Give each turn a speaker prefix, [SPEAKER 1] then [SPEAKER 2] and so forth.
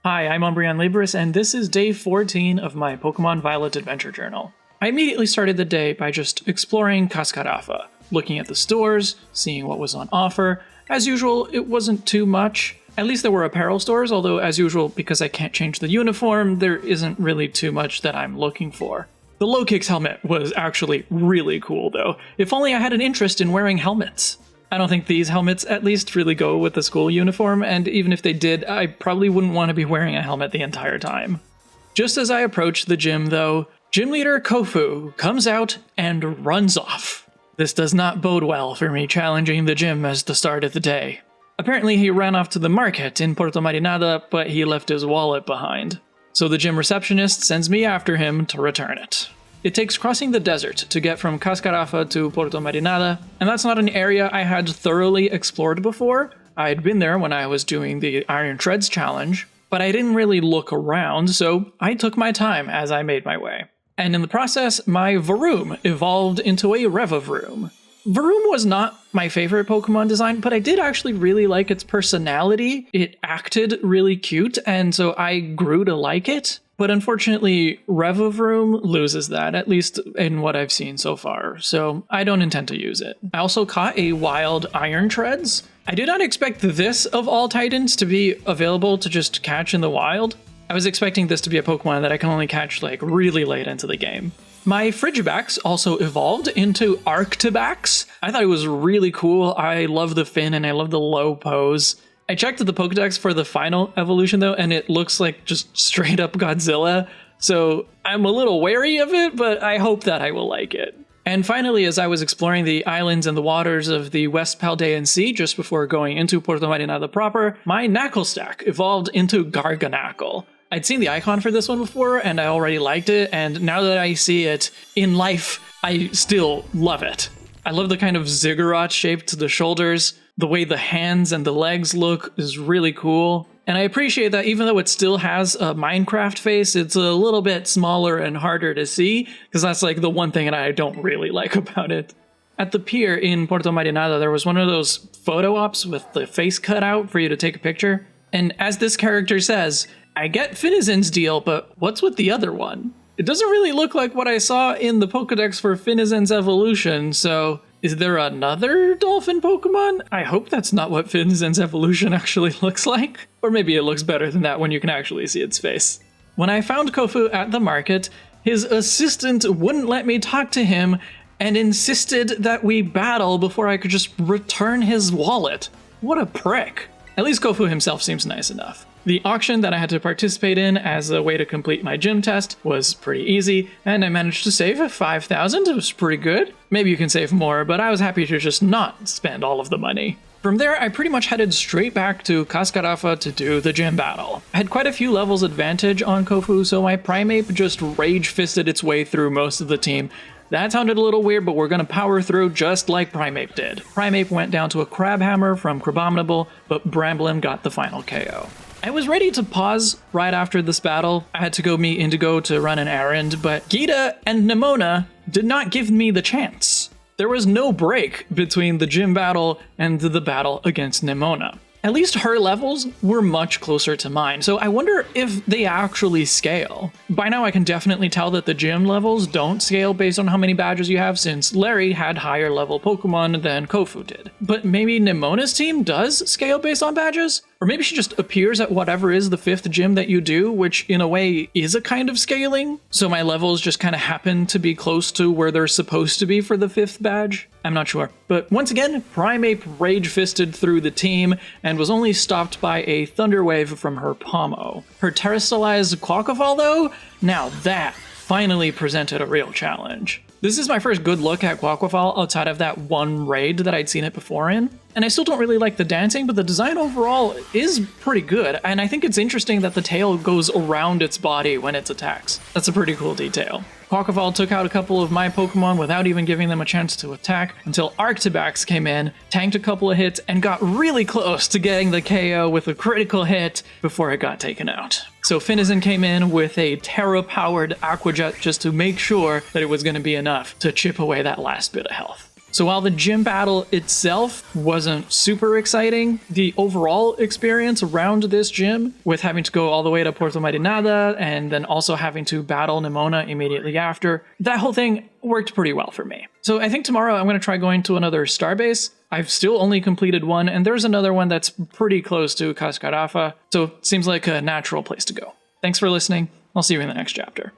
[SPEAKER 1] Hi, I'm Umbreon Libris, and this is day 14 of my Pokémon Violet Adventure Journal. I immediately started the day by just exploring Cascarrafa, looking at the stores, seeing what was on offer. As usual, it wasn't too much. At least there were apparel stores, although as usual, because I can't change the uniform, there isn't really too much that I'm looking for. The Low Kicks helmet was actually really cool though. If only I had an interest in wearing helmets. I don't think these helmets at least really go with the school uniform, and even if they did, I probably wouldn't want to be wearing a helmet the entire time. Just as I approach the gym though, Gym Leader Kofu comes out and runs off. This does not bode well for me challenging the gym as the start of the day. Apparently he ran off to the market in Puerto Marinada, but he left his wallet behind. So the gym receptionist sends me after him to return it. It takes crossing the desert to get from Cascarrafa to Puerto Marinada, and that's not an area I had thoroughly explored before. I had been there when I was doing the Iron Treads challenge, but I didn't really look around, so I took my time as I made my way. And in the process, my Varoom evolved into a Revavroom. Varoom was not my favorite Pokemon design, but I did actually really like its personality. It acted really cute, and so I grew to like it. But unfortunately, Revavroom loses that, at least in what I've seen so far, so I don't intend to use it. I also caught a wild Iron Treads. I did not expect this of all Titans to be available to just catch in the wild. I was expecting this to be a Pokemon that I can only catch like really late into the game. My Frigibax also evolved into Arctibax. I thought it was really cool. I love the fin and I love the low pose. I checked the Pokedex for the final evolution though, and it looks like just straight up Godzilla. So I'm a little wary of it, but I hope that I will like it. And finally, as I was exploring the islands and the waters of the West Paldean Sea just before going into Puerto Marinada proper, my Knackle stack evolved into Garganacl. I'd seen the icon for this one before, and I already liked it, and now that I see it in life, I still love it. I love the kind of ziggurat shape to the shoulders. The way the hands and the legs look is really cool. And I appreciate that even though it still has a Minecraft face, it's a little bit smaller and harder to see, because that's like the one thing that I don't really like about it. At the pier in Puerto Marinada, there was one of those photo ops with the face cut out for you to take a picture. And as this character says, I get Finizen's deal, but what's with the other one? It doesn't really look like what I saw in the Pokedex for Finizen's evolution, so is there another dolphin Pokemon? I hope that's not what Finizen's evolution actually looks like. Or maybe it looks better than that when you can actually see its face. When I found Kofu at the market, his assistant wouldn't let me talk to him and insisted that we battle before I could just return his wallet. What a prick. At least Kofu himself seems nice enough. The auction that I had to participate in as a way to complete my gym test was pretty easy, and I managed to save 5,000. It was pretty good. Maybe you can save more, but I was happy to just not spend all of the money. From there, I pretty much headed straight back to Cascarrafa to do the gym battle. I had quite a few levels advantage on Kofu, so my Primeape just rage-fisted its way through most of the team. That sounded a little weird, but we're gonna power through just like Primeape did. Primeape went down to a Crabhammer from Crabominable, but Bramblin got the final KO. I was ready to pause right after this battle. I had to go meet Indigo to run an errand, but Gita and Nemona did not give me the chance. There was no break between the gym battle and the battle against Nemona. At least her levels were much closer to mine, so I wonder if they actually scale. By now I can definitely tell that the gym levels don't scale based on how many badges you have, since Larry had higher level Pokemon than Kofu did. But maybe Nemona's team does scale based on badges? Or maybe she just appears at whatever is the 5th gym that you do, which in a way is a kind of scaling. So my levels just kind of happen to be close to where they're supposed to be for the 5th badge. I'm not sure. But once again, Primeape rage-fisted through the team and was only stopped by a Thunder Wave from her Pomo. Her terrestrialized Quaquaval though, now that finally presented a real challenge. This is my first good look at Quaquaval outside of that one raid that I'd seen it before in. And I still don't really like the dancing, but the design overall is pretty good, and I think it's interesting that the tail goes around its body when it attacks. That's a pretty cool detail. Quaquaval took out a couple of my Pokemon without even giving them a chance to attack until Arctibax came in, tanked a couple of hits, and got really close to getting the KO with a critical hit before it got taken out. So Finizen came in with a Terra-powered Aqua Jet just to make sure that it was going to be enough to chip away that last bit of health. So while the gym battle itself wasn't super exciting, the overall experience around this gym, with having to go all the way to Porto Marinada and then also having to battle Nemona immediately after, that whole thing worked pretty well for me. So I think tomorrow I'm going to try going to another starbase. I've still only completed one, and there's another one that's pretty close to Cascarrafa, so it seems like a natural place to go. Thanks for listening. I'll see you in the next chapter.